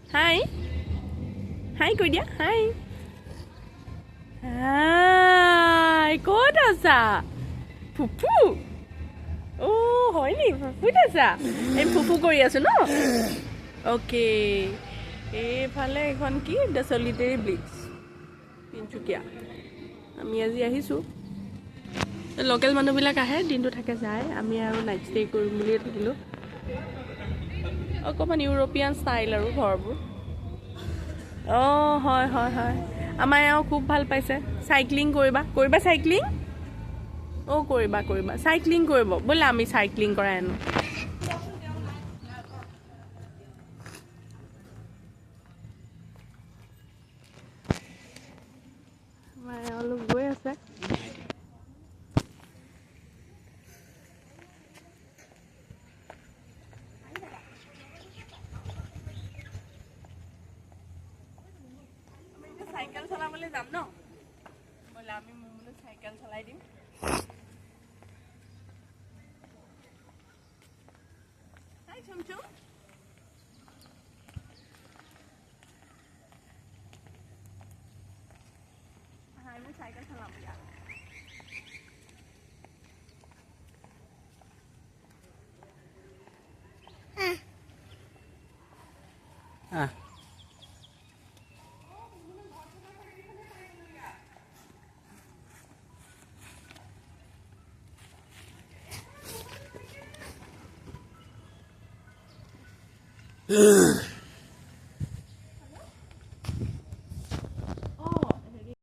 হাই হাই কৈ দিয়া হাই হাই ক'ত আছা ফুফু হয় নি ফুফুত আছা এই ফুফু কৰি আছো ন অ'কে এইফালে এখন কি দ্য চলিটেৰী ব্লিচ তিনিচুকীয়া আমি আজি আহিছোঁ লোকেল মানুহবিলাক আহে দিনটো থাকে যায় আমি আৰু নাইট ষ্টে কৰিম বুলিয়ে থাকিলোঁ অকণমান ইউৰোপিয়ান ষ্টাইল আৰু ঘৰবোৰ হয় হয় হয় আমাৰ এওঁ খুব ভাল পাইছে চাইক্লিং কৰিবা চাইক্লিং কৰিবা চাইক্লিং কৰিব বোলে আমি চাইক্লিং কৰাই আনো আমাৰ এওঁলোক গৈ আছে চাইকেল চলাবলৈ যাম ন বোলে আমি বোলো চাইকেল চলাই দিম হাই চুমচুম আমি চাইকেল চলাম দিয়া Ugh.